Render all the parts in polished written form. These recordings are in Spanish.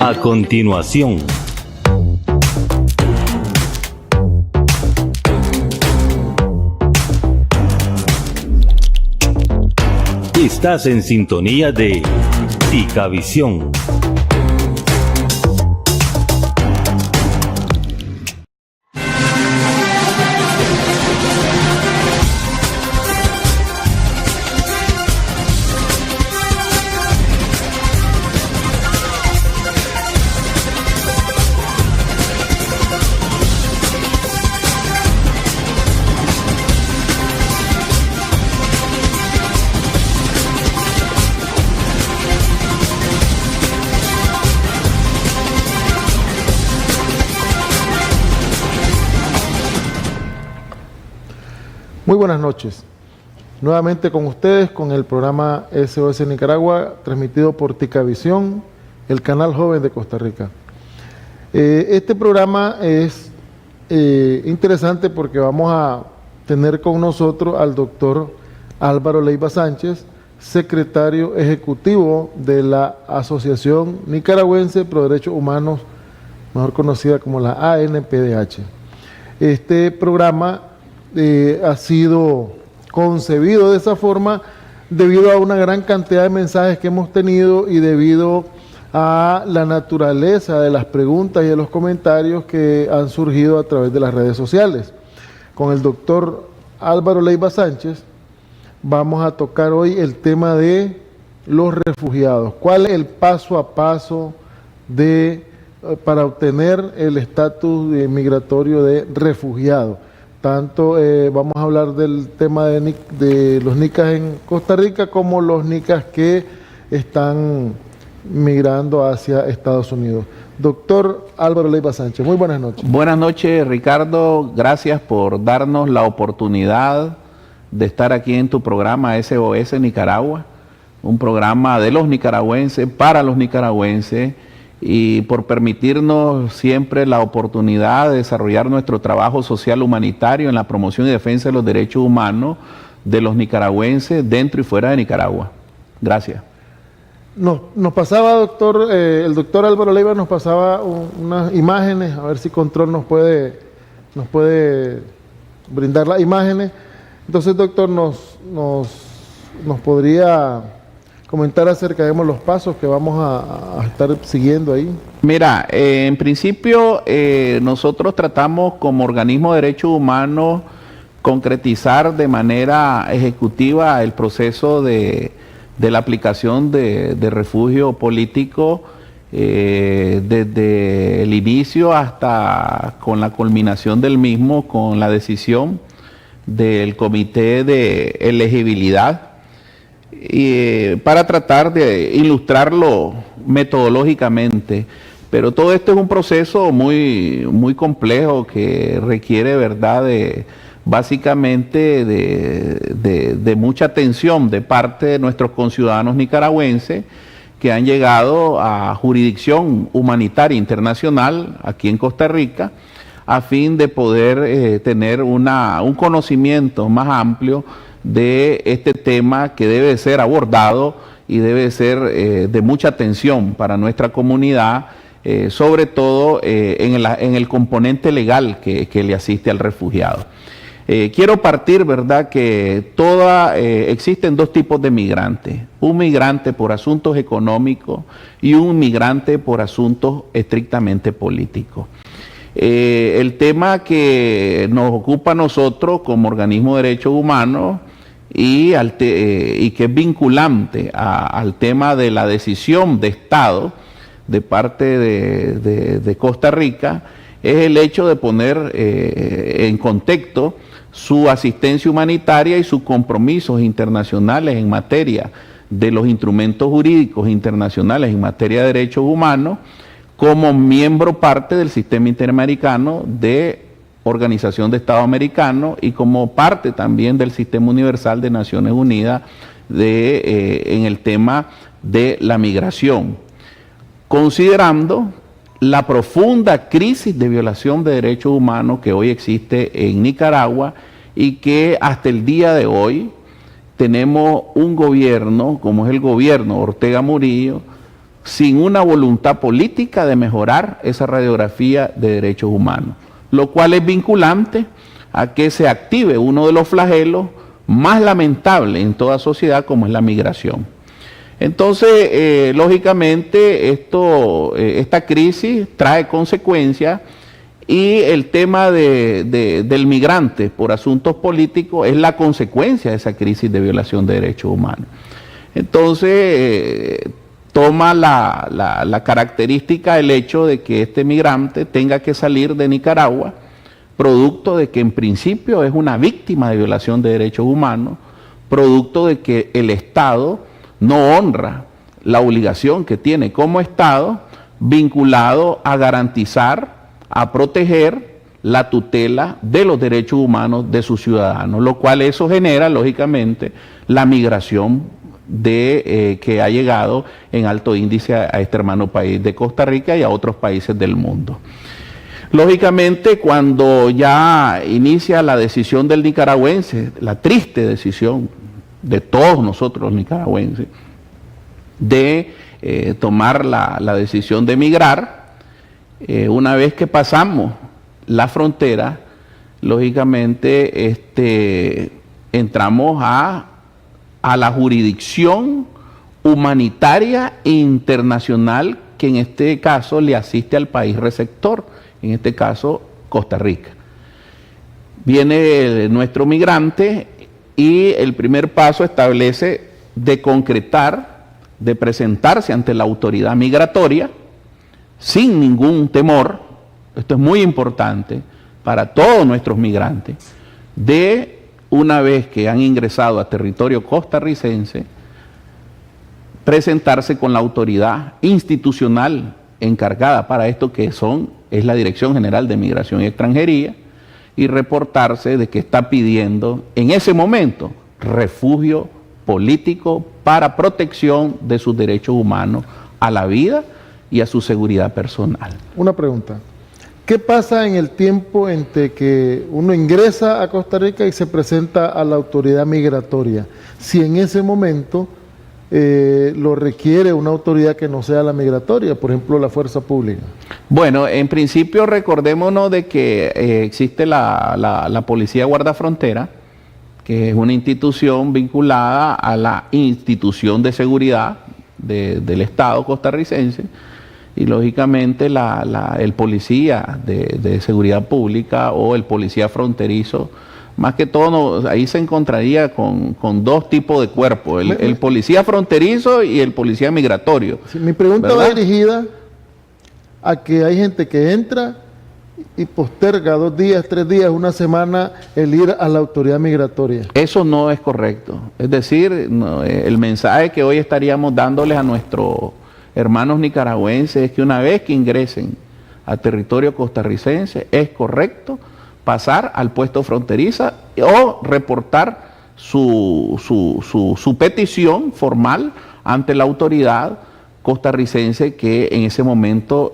A continuación, estás en sintonía de Ticavisión. Muy buenas noches. Nuevamente con ustedes con el programa SOS Nicaragua, transmitido por Ticavisión, el canal joven de Costa Rica. Este programa es interesante porque vamos a tener con nosotros al doctor Álvaro Leiva Sánchez, secretario ejecutivo de la Asociación Nicaragüense Pro Derechos Humanos, mejor conocida como la ANPDH. Este programa ha sido concebido de esa forma debido a una gran cantidad de mensajes que hemos tenido y debido a la naturaleza de las preguntas y de los comentarios que han surgido a través de las redes sociales. Con el doctor Álvaro Leiva Sánchez vamos a tocar hoy el tema de los refugiados. ¿Cuál es el paso a paso para obtener el estatus migratorio de refugiado? Tanto vamos a hablar del tema de los nicas en Costa Rica como los nicas que están migrando hacia Estados Unidos. Doctor Álvaro Leiva Sánchez, muy buenas noches. Buenas noches, Ricardo. Gracias por darnos la oportunidad de estar aquí en tu programa SOS Nicaragua, un programa de los nicaragüenses, para los nicaragüenses, y por permitirnos siempre la oportunidad de desarrollar nuestro trabajo social humanitario en la promoción y defensa de los derechos humanos de los nicaragüenses dentro y fuera de Nicaragua. Gracias. Nos pasaba, doctor, el doctor Álvaro Leiva nos pasaba unas imágenes, a ver si Control nos puede brindar las imágenes. Entonces, doctor, nos podría comentar acerca de los pasos que vamos a estar siguiendo ahí. Mira, en principio nosotros tratamos como organismo de derechos humanos concretizar de manera ejecutiva el proceso de la aplicación de refugio político desde el inicio hasta con la culminación del mismo, con la decisión del Comité de Elegibilidad, para tratar de ilustrarlo metodológicamente. Pero todo esto es un proceso muy complejo que requiere, ¿verdad?, básicamente de mucha atención de parte de nuestros conciudadanos nicaragüenses que han llegado a jurisdicción humanitaria internacional aquí en Costa Rica, a fin de poder tener un conocimiento más amplio de este tema que debe ser abordado y debe ser de mucha atención para nuestra comunidad, sobre todo en el componente legal que le asiste al refugiado. Quiero partir, ¿verdad?, que existen dos tipos de migrantes: un migrante por asuntos económicos y un migrante por asuntos estrictamente políticos. El tema que nos ocupa a nosotros como organismo de derechos humanos y que es vinculante al tema de la decisión de Estado de parte de Costa Rica es el hecho de poner en contexto su asistencia humanitaria y sus compromisos internacionales en materia de los instrumentos jurídicos internacionales en materia de derechos humanos como miembro parte del sistema interamericano de Organización de Estados Americanos y como parte también del Sistema Universal de Naciones Unidas en el tema de la migración, considerando la profunda crisis de violación de derechos humanos que hoy existe en Nicaragua y que hasta el día de hoy tenemos un gobierno, como es el gobierno Ortega Murillo, sin una voluntad política de mejorar esa radiografía de derechos humanos, lo cual es vinculante a que se active uno de los flagelos más lamentables en toda sociedad, como es la migración. Entonces, lógicamente, esta crisis trae consecuencias, y el tema del migrante por asuntos políticos es la consecuencia de esa crisis de violación de derechos humanos. Entonces, toma la característica el hecho de que este migrante tenga que salir de Nicaragua, producto de que en principio es una víctima de violación de derechos humanos, producto de que el Estado no honra la obligación que tiene como Estado vinculado a garantizar, a proteger la tutela de los derechos humanos de sus ciudadanos, lo cual eso genera, lógicamente, la migración que ha llegado en alto índice a este hermano país de Costa Rica y a otros países del mundo. Lógicamente, cuando ya inicia la decisión del nicaragüense, la triste decisión de todos nosotros los nicaragüenses, de tomar la decisión de migrar, una vez que pasamos la frontera, lógicamente entramos a la jurisdicción humanitaria e internacional que en este caso le asiste al país receptor, en este caso Costa Rica. Viene nuestro migrante y el primer paso establece de concretar, de presentarse ante la autoridad migratoria sin ningún temor. Esto es muy importante para todos nuestros migrantes, de una vez que han ingresado a territorio costarricense, presentarse con la autoridad institucional encargada para esto, que es la Dirección General de Migración y Extranjería, y reportarse de que está pidiendo en ese momento refugio político para protección de sus derechos humanos a la vida y a su seguridad personal. Una pregunta. ¿Qué pasa en el tiempo entre que uno ingresa a Costa Rica y se presenta a la autoridad migratoria? Si en ese momento lo requiere una autoridad que no sea la migratoria, por ejemplo la fuerza pública. Bueno, en principio recordémonos de que existe la Policía Guarda Frontera, que es una institución vinculada a la institución de seguridad del Estado costarricense, y lógicamente el policía de seguridad pública o el policía fronterizo, más que todo ahí se encontraría con dos tipos de cuerpos, el policía fronterizo y el policía migratorio. Sí, mi pregunta va dirigida a que hay gente que entra y posterga 2 días, 3 días, una semana el ir a la autoridad migratoria. Eso no es correcto. Es decir, el mensaje que hoy estaríamos dándoles a nuestros hermanos nicaragüenses es que una vez que ingresen a territorio costarricense es correcto pasar al puesto fronteriza o reportar su petición formal ante la autoridad costarricense que en ese momento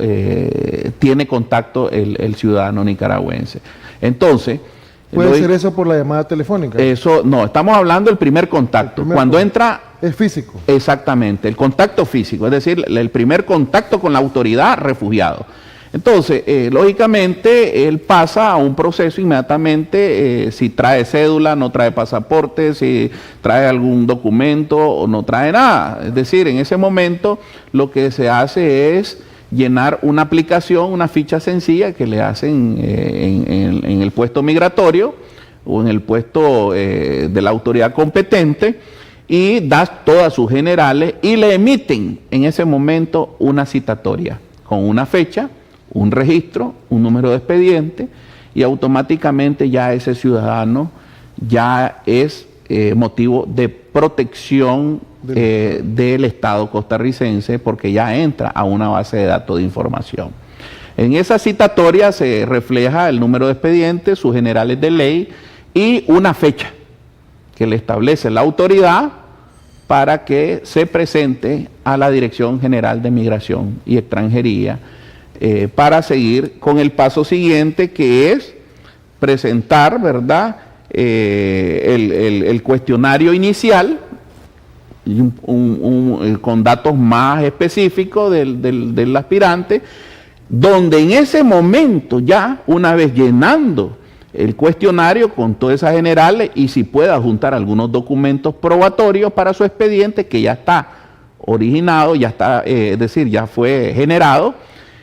tiene contacto el ciudadano nicaragüense. Entonces, ¿puede ser eso por la llamada telefónica? Eso, no, estamos hablando del primer contacto. Cuando entra... Es físico. Exactamente, el contacto físico, es decir, el primer contacto con la autoridad refugiado. Entonces, lógicamente, él pasa a un proceso inmediatamente, si trae cédula, no trae pasaporte, si trae algún documento o no trae nada. Es decir, en ese momento lo que se hace es llenar una aplicación, una ficha sencilla que le hacen en el puesto migratorio o en el puesto de la autoridad competente, y da todas sus generales y le emiten en ese momento una citatoria con una fecha, un registro, un número de expediente, y automáticamente ya ese ciudadano ya es motivo de protección del Estado costarricense, porque ya entra a una base de datos de información. En esa citatoria se refleja el número de expediente, sus generales de ley y una fecha que le establece la autoridad para que se presente a la Dirección General de Migración y Extranjería para seguir con el paso siguiente, que es presentar, ¿verdad?, el cuestionario inicial con datos más específicos del aspirante, donde en ese momento ya, una vez llenando el cuestionario con todas esas generales y si puede adjuntar algunos documentos probatorios para su expediente que ya está originado, ya está, es decir, ya fue generado,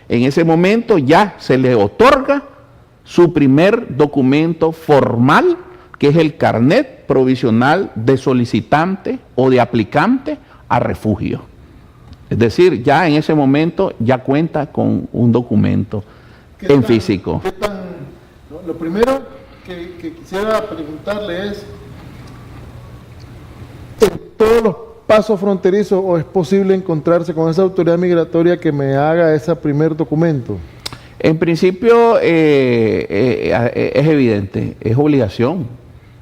en ese momento ya se le otorga su primer documento formal, que es el carnet provisional de solicitante o de aplicante a refugio. Es decir, ya en ese momento ya cuenta con un documento en físico. Lo primero que quisiera preguntarle es, ¿en todos los pasos fronterizos o es posible encontrarse con esa autoridad migratoria que me haga ese primer documento? En principio es evidente, es obligación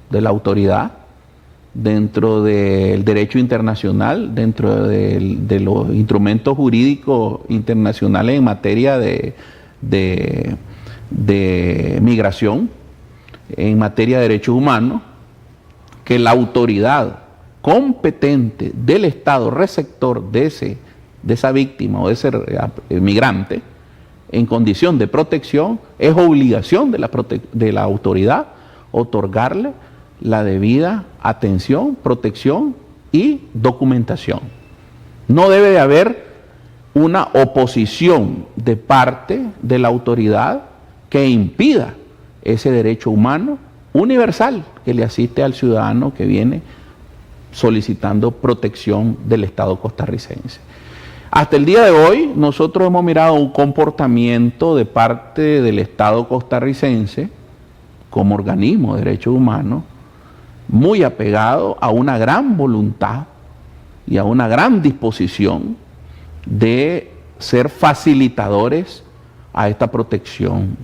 de la autoridad dentro del derecho internacional, dentro de los instrumentos jurídicos internacionales en materia de migración, en materia de derechos humanos, que la autoridad competente del Estado receptor de esa víctima o de ese migrante en condición de protección, es obligación de la autoridad otorgarle la debida atención, protección y documentación. No debe de haber una oposición de parte de la autoridad que impida ese derecho humano universal que le asiste al ciudadano que viene solicitando protección del Estado costarricense. Hasta el día de hoy nosotros hemos mirado un comportamiento de parte del Estado costarricense como organismo de derechos humanos muy apegado a una gran voluntad y a una gran disposición de ser facilitadores a esta protección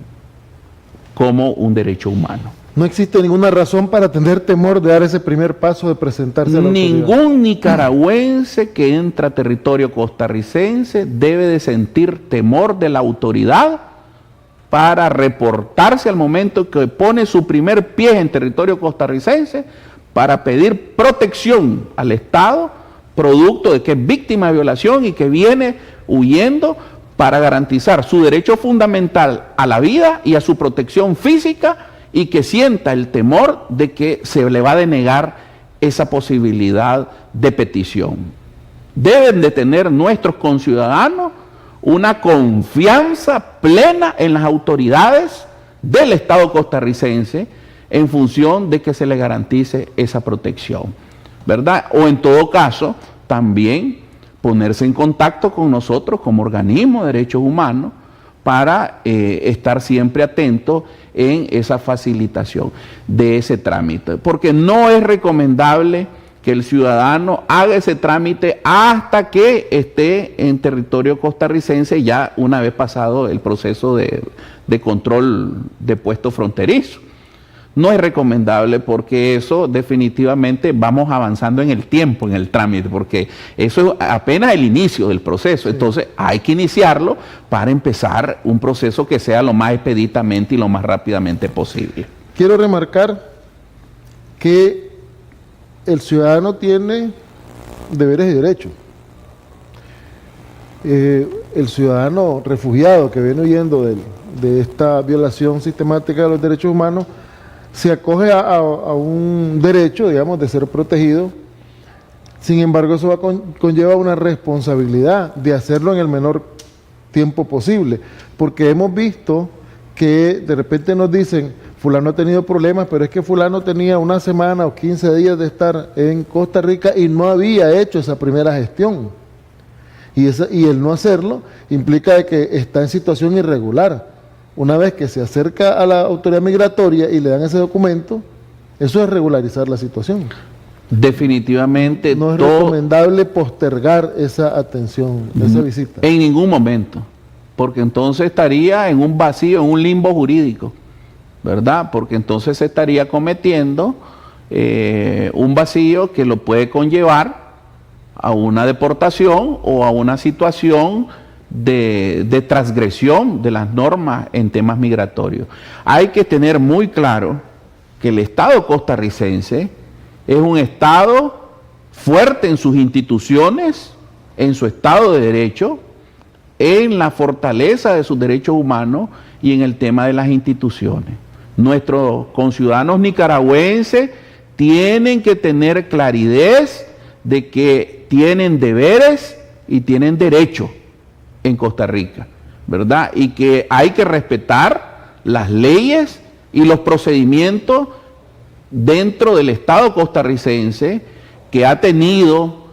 como un derecho humano. No existe ninguna razón para tener temor de dar ese primer paso de presentarse a la autoridad. Ningún nicaragüense que entra a territorio costarricense debe de sentir temor de la autoridad para reportarse al momento que pone su primer pie en territorio costarricense para pedir protección al Estado, producto de que es víctima de violación y que viene huyendo para garantizar su derecho fundamental a la vida y a su protección física y que sienta el temor de que se le va a denegar esa posibilidad de petición. Deben de tener nuestros conciudadanos una confianza plena en las autoridades del Estado costarricense en función de que se le garantice esa protección, ¿verdad? O en todo caso, también ponerse en contacto con nosotros como organismo de derechos humanos para estar siempre atentos en esa facilitación de ese trámite. Porque no es recomendable que el ciudadano haga ese trámite hasta que esté en territorio costarricense ya una vez pasado el proceso de control de puesto fronterizo. No es recomendable porque eso definitivamente vamos avanzando en el tiempo, en el trámite, porque eso es apenas el inicio del proceso. Entonces hay que iniciarlo para empezar un proceso que sea lo más expeditamente y lo más rápidamente posible. Quiero remarcar que el ciudadano tiene deberes y derechos. El ciudadano refugiado que viene huyendo de esta violación sistemática de los derechos humanos se acoge a un derecho, digamos, de ser protegido. Sin embargo, eso conlleva una responsabilidad de hacerlo en el menor tiempo posible, porque hemos visto que de repente nos dicen, fulano ha tenido problemas, pero es que fulano tenía una semana o 15 días de estar en Costa Rica y no había hecho esa primera gestión. Y el no hacerlo implica de que está en situación irregular. Una vez que se acerca a la autoridad migratoria y le dan ese documento, eso es regularizar la situación. Definitivamente no es recomendable postergar esa atención, esa visita. En ningún momento, porque entonces estaría en un vacío, en un limbo jurídico, ¿verdad? Porque entonces se estaría cometiendo un vacío que lo puede conllevar a una deportación o a una situación de transgresión de las normas en temas migratorios. Hay que tener muy claro que el Estado costarricense es un Estado fuerte en sus instituciones, en su Estado de Derecho, en la fortaleza de sus derechos humanos y en el tema de las instituciones. Nuestros conciudadanos nicaragüenses tienen que tener claridad de que tienen deberes y tienen derechos en Costa Rica, ¿verdad? Y que hay que respetar las leyes y los procedimientos dentro del Estado costarricense, que ha tenido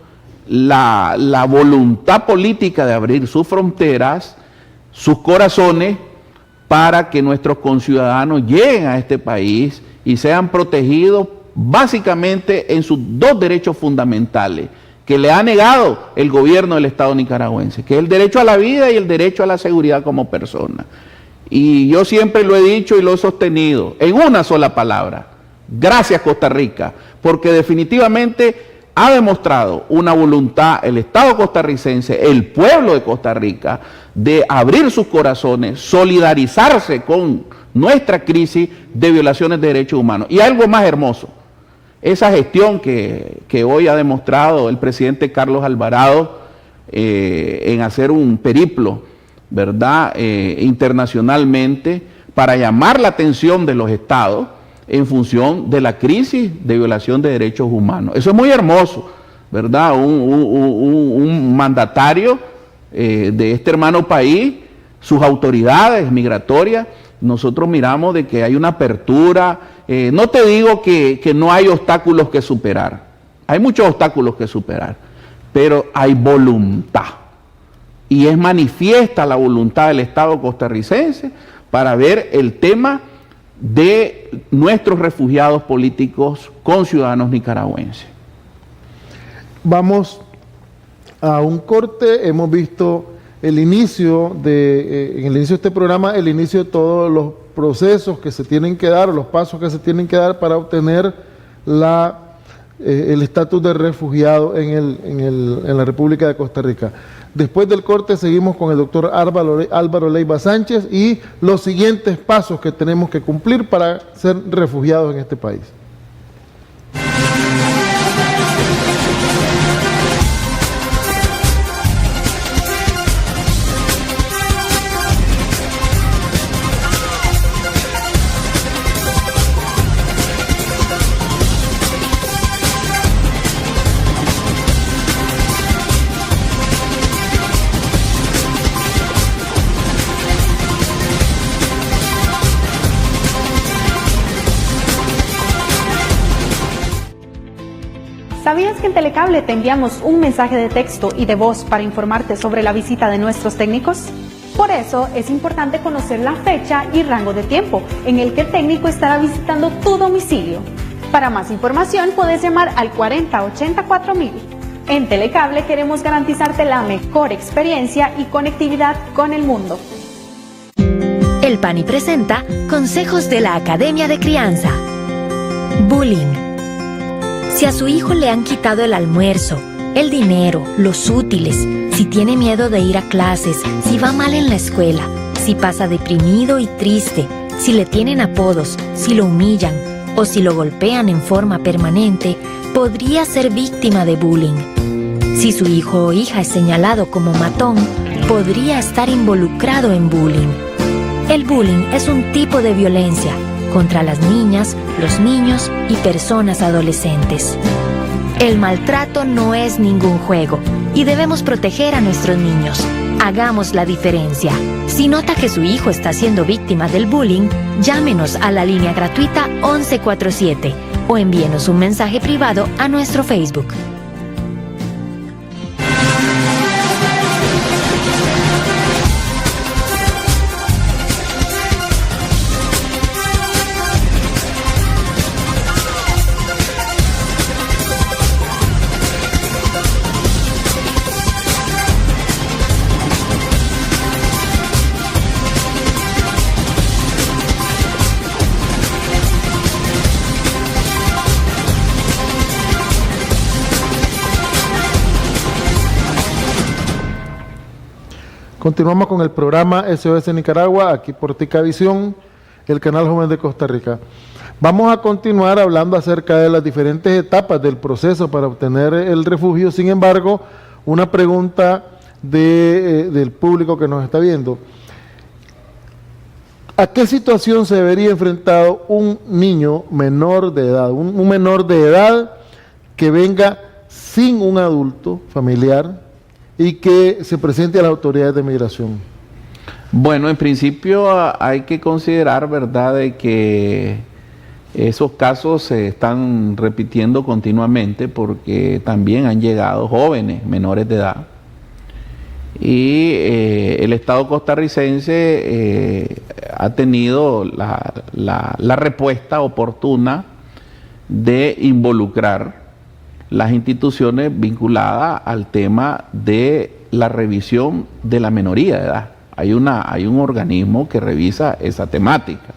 la voluntad política de abrir sus fronteras, sus corazones, para que nuestros conciudadanos lleguen a este país y sean protegidos básicamente en sus dos derechos fundamentales que le ha negado el gobierno del Estado nicaragüense, que es el derecho a la vida y el derecho a la seguridad como persona. Y yo siempre lo he dicho y lo he sostenido en una sola palabra: gracias, Costa Rica, porque definitivamente ha demostrado una voluntad el Estado costarricense, el pueblo de Costa Rica, de abrir sus corazones, solidarizarse con nuestra crisis de violaciones de derechos humanos. Y algo más hermoso, esa gestión que hoy ha demostrado el presidente Carlos Alvarado en hacer un periplo, ¿verdad?, internacionalmente, para llamar la atención de los estados en función de la crisis de violación de derechos humanos. Eso es muy hermoso, ¿verdad? Un mandatario de este hermano país, sus autoridades migratorias, nosotros miramos de que hay una apertura. No te digo que no hay obstáculos que superar, hay muchos obstáculos que superar, pero hay voluntad, y es manifiesta la voluntad del Estado costarricense para ver el tema de nuestros refugiados políticos conciudadanos nicaragüenses. Vamos a un corte. Hemos visto el inicio en el inicio de este programa, el inicio de todos los procesos que se tienen que dar, los pasos que se tienen que dar para obtener el estatus de refugiado en la República de Costa Rica. Después del corte seguimos con el doctor Álvaro Leiva Sánchez y los siguientes pasos que tenemos que cumplir para ser refugiados en este país. ¿Sabías que en Telecable te enviamos un mensaje de texto y de voz para informarte sobre la visita de nuestros técnicos? Por eso es importante conocer la fecha y rango de tiempo en el que el técnico estará visitando tu domicilio. Para más información puedes llamar al 4084.000. En Telecable queremos garantizarte la mejor experiencia y conectividad con el mundo. El PANI presenta Consejos de la Academia de Crianza. Bullying. Si a su hijo le han quitado el almuerzo, el dinero, los útiles, si tiene miedo de ir a clases, si va mal en la escuela, si pasa deprimido y triste, si le tienen apodos, si lo humillan o si lo golpean en forma permanente, podría ser víctima de bullying. Si su hijo o hija es señalado como matón, podría estar involucrado en bullying. El bullying es un tipo de violencia contra las niñas, los niños y personas adolescentes. El maltrato no es ningún juego y debemos proteger a nuestros niños. Hagamos la diferencia. Si nota que su hijo está siendo víctima del bullying, llámenos a la línea gratuita 1147 o envíenos un mensaje privado a nuestro Facebook. Continuamos con el programa SOS Nicaragua, aquí por Ticavisión, el canal Joven de Costa Rica. Vamos a continuar hablando acerca de las diferentes etapas del proceso para obtener el refugio. Sin embargo, una pregunta del público que nos está viendo. ¿A qué situación se vería enfrentado un niño menor de edad, un menor de edad que venga sin un adulto familiar y que se presente a las autoridades de migración? Bueno, en principio hay que considerar, ¿verdad?, de que esos casos se están repitiendo continuamente porque también han llegado jóvenes menores de edad. Y el Estado costarricense ha tenido la respuesta oportuna de involucrar las instituciones vinculadas al tema de la revisión de la minoría de edad. Hay un organismo que revisa esa temática.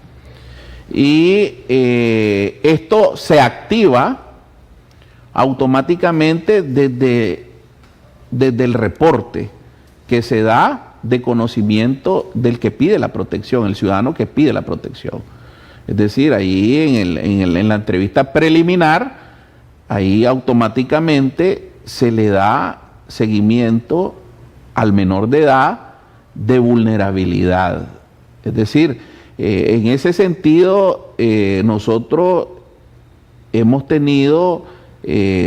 Y esto se activa automáticamente desde el reporte que se da de conocimiento del que pide la protección, el ciudadano que pide la protección. Es decir, ahí en la entrevista preliminar, ahí automáticamente se le da seguimiento al menor de edad de vulnerabilidad. Es decir, en ese sentido, nosotros hemos tenido,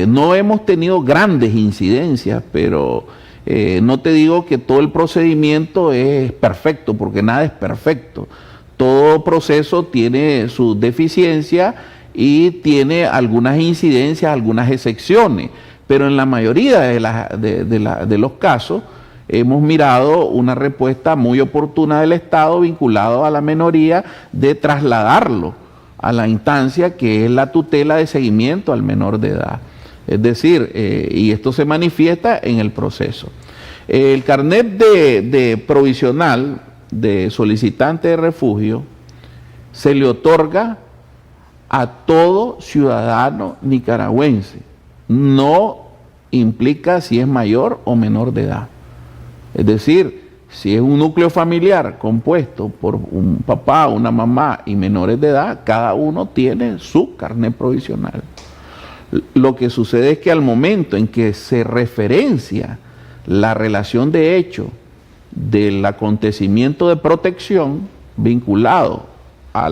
no hemos tenido grandes incidencias, pero no te digo que todo el procedimiento es perfecto, porque nada es perfecto. Todo proceso tiene sus deficiencias y tiene algunas incidencias, algunas excepciones, pero en la mayoría de los casos hemos mirado una respuesta muy oportuna del Estado vinculado a la minoría de trasladarlo a la instancia que es la tutela de seguimiento al menor de edad. Es decir, y esto se manifiesta en el proceso. El carnet de provisional de solicitante de refugio se le otorga a todo ciudadano nicaragüense. No implica si es mayor o menor de edad. Es decir, si es un núcleo familiar compuesto por un papá, una mamá y menores de edad, cada uno tiene su carnet provisional. Lo que sucede es que al momento en que se referencia la relación de hecho del acontecimiento de protección vinculado a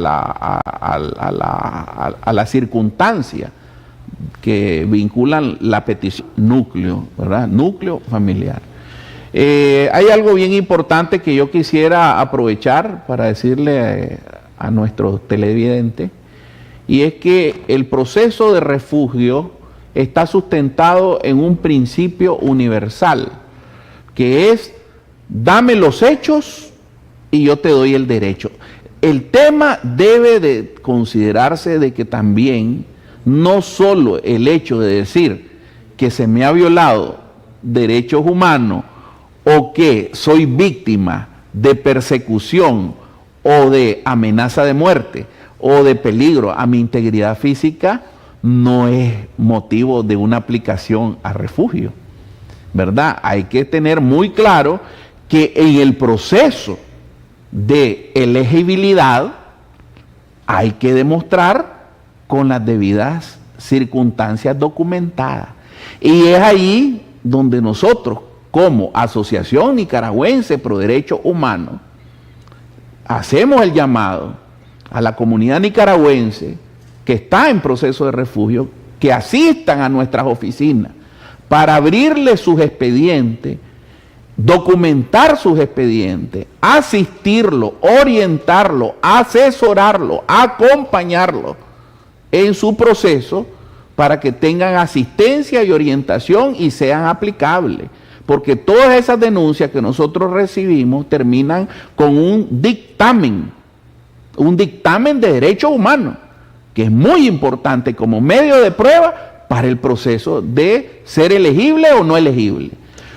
la circunstancia que vinculan la petición, núcleo, ¿verdad? Núcleo familiar. Hay algo bien importante que yo quisiera aprovechar para decirle a nuestros televidentes, y es que el proceso de refugio está sustentado en un principio universal, que es: dame los hechos y yo te doy el derecho. El tema debe de considerarse de que también no solo el hecho de decir que se me ha violado derechos humanos o que soy víctima de persecución o de amenaza de muerte o de peligro a mi integridad física, no es motivo de una aplicación a refugio, ¿verdad? Hay que tener muy claro que en el proceso de elegibilidad hay que demostrar con las debidas circunstancias documentadas. Y es ahí donde nosotros, como Asociación Nicaragüense Pro Derechos Humanos, hacemos el llamado a la comunidad nicaragüense que está en proceso de refugio, que asistan a nuestras oficinas para abrirle sus expedientes, documentar sus expedientes, asistirlo, orientarlo, asesorarlo, acompañarlo en su proceso para que tengan asistencia y orientación y sean aplicables. Porque todas esas denuncias que nosotros recibimos terminan con un dictamen de derechos humanos, que es muy importante como medio de prueba para el proceso de ser elegible o no elegible.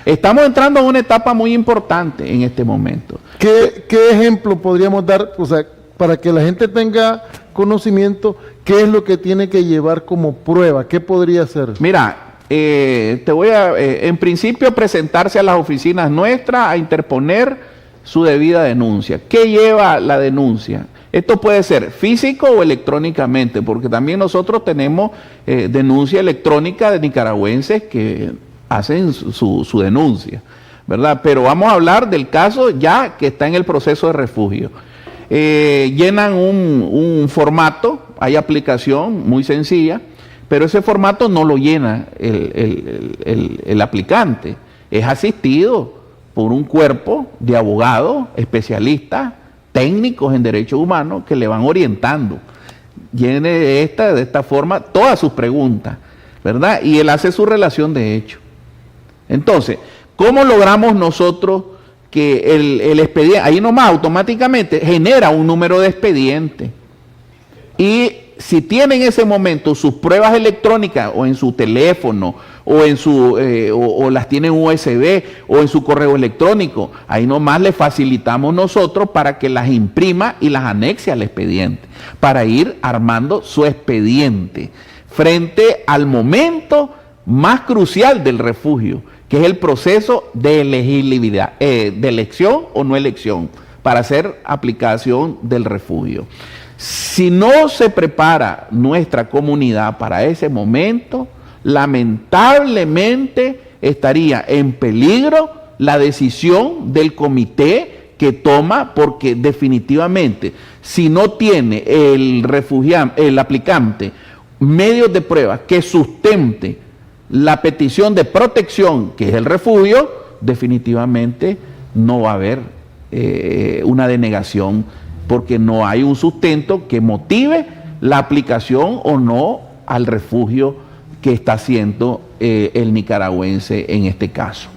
Estamos entrando en una etapa muy importante en este momento. ¿Qué ejemplo podríamos dar, o sea, para que la gente tenga conocimiento, qué es lo que tiene que llevar como prueba? ¿Qué podría ser? Mira, te voy a, en principio, presentarse a las oficinas nuestras a interponer su debida denuncia. ¿Qué lleva la denuncia? Esto puede ser físico o electrónicamente, porque también nosotros tenemos denuncia electrónica de nicaragüenses que hacen su denuncia, ¿verdad? Pero vamos a hablar del caso ya que está en el proceso de refugio. Llenan un formato, hay aplicación muy sencilla, pero ese formato no lo llena el aplicante. Es asistido por un cuerpo de abogados, especialistas, técnicos en derechos humanos que le van orientando. Llene de esta forma todas sus preguntas, ¿verdad? Y él hace su relación de hecho. Entonces, ¿cómo logramos nosotros que el expediente, ahí nomás automáticamente genera un número de expediente? Y si tiene en ese momento sus pruebas electrónicas o en su teléfono o en o las tiene en USB o en su correo electrónico, ahí nomás le facilitamos nosotros para que las imprima y las anexe al expediente, para ir armando su expediente frente al momento más crucial del refugio, que es el proceso de elegibilidad, de elección o no elección, para hacer aplicación del refugio. Si no se prepara nuestra comunidad para ese momento, lamentablemente estaría en peligro la decisión del comité que toma, porque definitivamente si no tiene el aplicante medios de prueba que sustente la petición de protección, que es el refugio, definitivamente no va a haber una denegación, porque no hay un sustento que motive la aplicación o no al refugio que está haciendo el nicaragüense en este caso.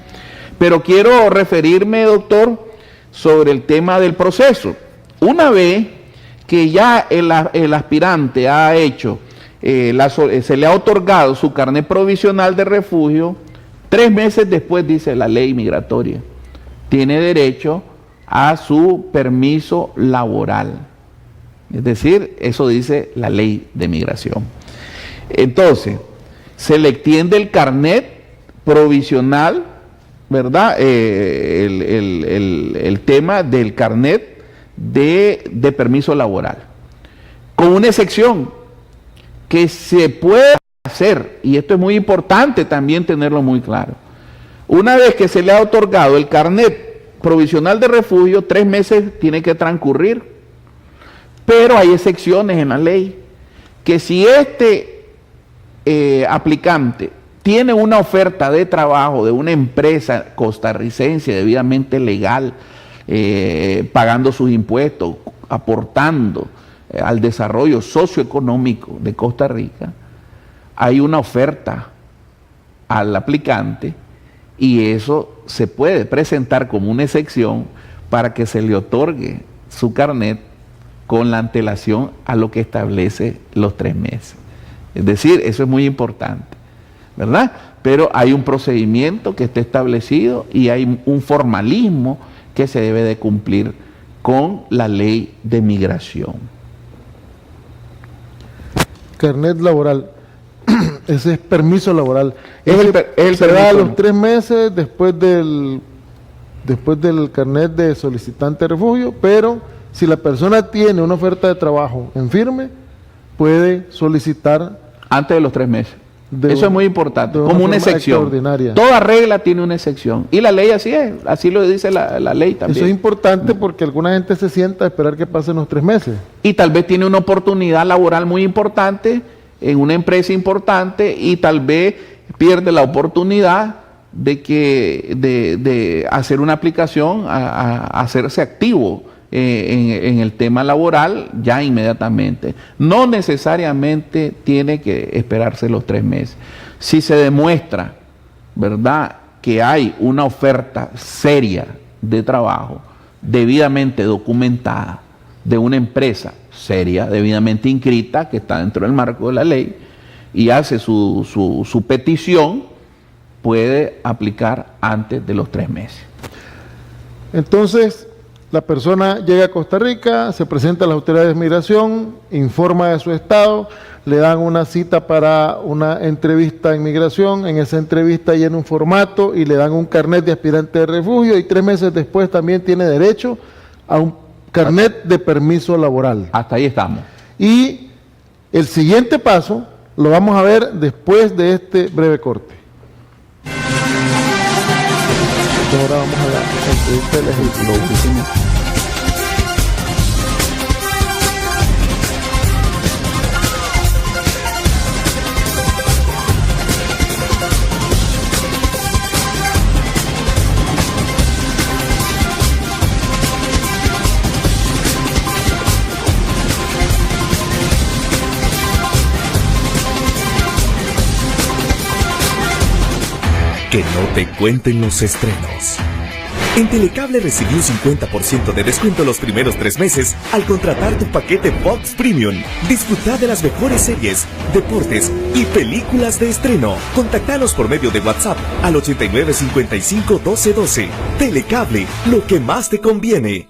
Pero quiero referirme, doctor, sobre el tema del proceso. Una vez que ya el aspirante ha hecho, se le ha otorgado su carnet provisional de refugio, 3 meses después, dice la ley migratoria, tiene derecho a su permiso laboral. Es decir, eso dice la ley de migración. Entonces, se le extiende el carnet provisional, ¿verdad? El tema del carnet de permiso laboral, con una excepción que se puede hacer, y esto es muy importante también tenerlo muy claro. Una vez que se le ha otorgado el carnet provisional de refugio, 3 meses tiene que transcurrir, pero hay excepciones en la ley, que si aplicante tiene una oferta de trabajo de una empresa costarricense debidamente legal, pagando sus impuestos, aportando al desarrollo socioeconómico de Costa Rica, hay una oferta al aplicante y eso se puede presentar como una excepción para que se le otorgue su carnet con la antelación a lo que establece los 3 meses. Es decir, eso es muy importante, ¿verdad? Pero hay un procedimiento que está establecido y hay un formalismo que se debe de cumplir con la ley de migración. Carnet laboral, ese es permiso laboral. Se da a los 3 meses después del carnet de solicitante de refugio, pero si la persona tiene una oferta de trabajo en firme, puede solicitar antes de los 3 meses. Eso es muy importante, como una excepción. Toda regla tiene una excepción. Y la ley así es, así lo dice la ley también. Eso es importante porque alguna gente se sienta a esperar que pasen los 3 meses. Y tal vez tiene una oportunidad laboral muy importante en una empresa importante y tal vez pierde la oportunidad de hacer una aplicación, a hacerse activo en el tema laboral ya inmediatamente. No necesariamente tiene que esperarse los 3 meses. Si se demuestra, ¿verdad?, que hay una oferta seria de trabajo, debidamente documentada, de una empresa seria, debidamente inscrita, que está dentro del marco de la ley, y hace su petición, puede aplicar antes de los 3 meses. Entonces, la persona llega a Costa Rica, se presenta a las autoridades de migración, informa de su estado, le dan una cita para una entrevista en migración, en esa entrevista llena un formato y le dan un carnet de aspirante de refugio y 3 meses después también tiene derecho a un carnet de permiso laboral. Hasta ahí estamos. Y el siguiente paso lo vamos a ver después de este breve corte. Ahora vamos a la entrevista del Ejecutivo. Que no te cuenten los estrenos. En Telecable recibí un 50% de descuento los primeros 3 meses al contratar tu paquete Fox Premium. Disfruta de las mejores series, deportes y películas de estreno. Contactanos por medio de WhatsApp al 89 55 12 12. Telecable, lo que más te conviene.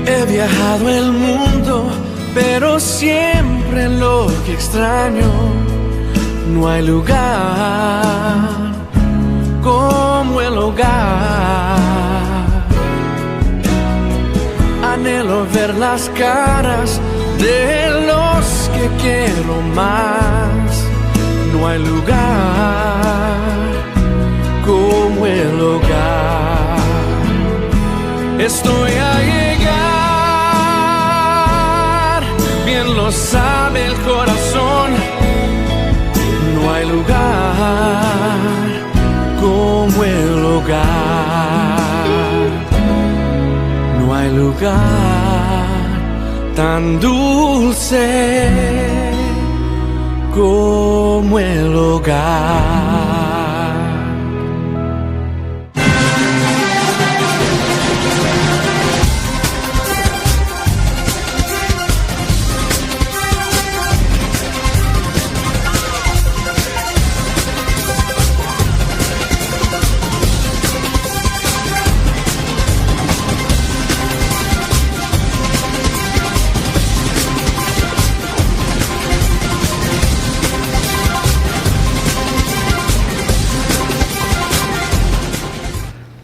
He viajado el mundo, pero siempre lo que extraño, no hay lugar como el hogar. Anhelo ver las caras de los que quiero más, no hay lugar como el hogar. Estoy a llegar, bien lo sabe el corazón, no hay lugar como el hogar, no hay lugar tan dulce como el hogar.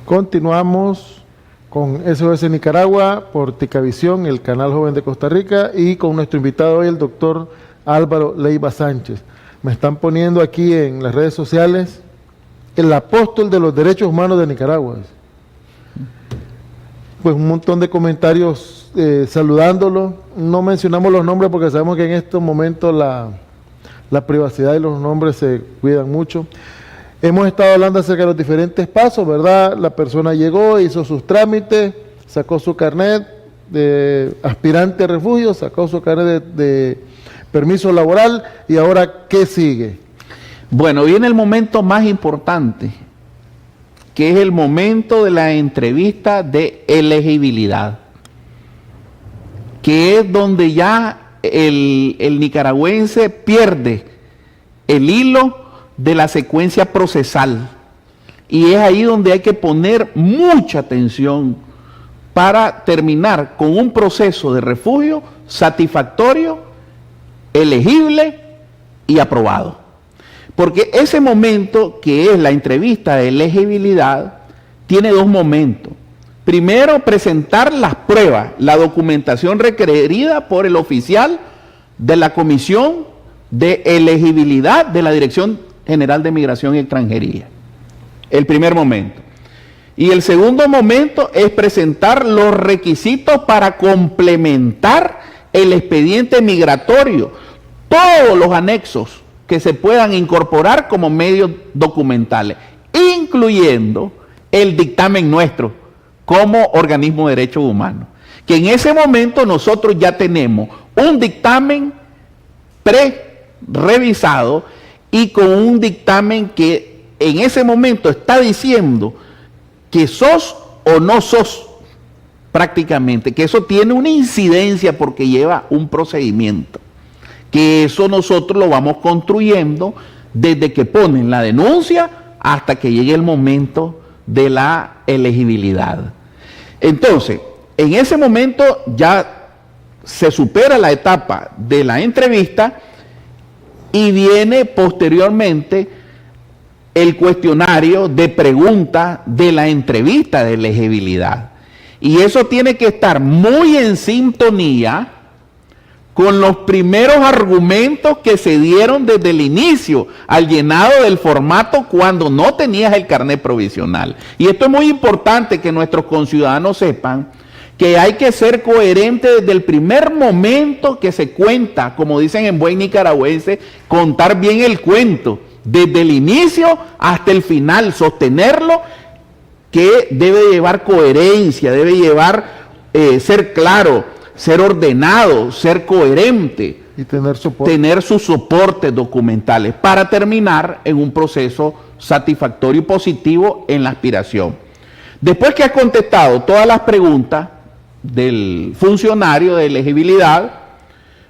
Continuamos con SOS Nicaragua por Ticavisión, el canal joven de Costa Rica, y con nuestro invitado hoy, el doctor Álvaro Leiva Sánchez. Me están poniendo aquí en las redes sociales el apóstol de los derechos humanos de Nicaragua. Pues un montón de comentarios saludándolo. No mencionamos los nombres porque sabemos que en estos momentos la privacidad y los nombres se cuidan mucho. Hemos estado hablando acerca de los diferentes pasos, ¿verdad? La persona llegó, hizo sus trámites, sacó su carnet de aspirante a refugio, sacó su carnet de permiso laboral, y ahora, ¿qué sigue? Bueno, viene el momento más importante, que es el momento de la entrevista de elegibilidad, que es donde ya el nicaragüense pierde el hilo de la secuencia procesal, y es ahí donde hay que poner mucha atención para terminar con un proceso de refugio satisfactorio, elegible y aprobado. Porque ese momento, que es la entrevista de elegibilidad, tiene dos momentos. Primero, presentar las pruebas, la documentación requerida por el oficial de la Comisión de Elegibilidad de la Dirección General de Migración y Extranjería. El primer momento. Y el segundo momento es presentar los requisitos para complementar el expediente migratorio, todos los anexos que se puedan incorporar como medios documentales, incluyendo el dictamen nuestro como organismo de derechos humanos, que en ese momento nosotros ya tenemos un dictamen pre-revisado y con un dictamen que en ese momento está diciendo que sos o no sos prácticamente, que eso tiene una incidencia porque lleva un procedimiento, que eso nosotros lo vamos construyendo desde que ponen la denuncia hasta que llegue el momento de la elegibilidad. Entonces, en ese momento ya se supera la etapa de la entrevista y viene posteriormente el cuestionario de preguntas de la entrevista de elegibilidad. Y eso tiene que estar muy en sintonía con los primeros argumentos que se dieron desde el inicio al llenado del formato cuando no tenías el carnet provisional. Y esto es muy importante que nuestros conciudadanos sepan que hay que ser coherente desde el primer momento que se cuenta, como dicen en buen nicaragüense, contar bien el cuento, desde el inicio hasta el final, sostenerlo, que debe llevar coherencia, debe llevar ser claro, ser ordenado, ser coherente y tener soporte. Tener sus soportes documentales para terminar en un proceso satisfactorio y positivo en la aspiración. Después que has contestado todas las preguntas del funcionario de elegibilidad,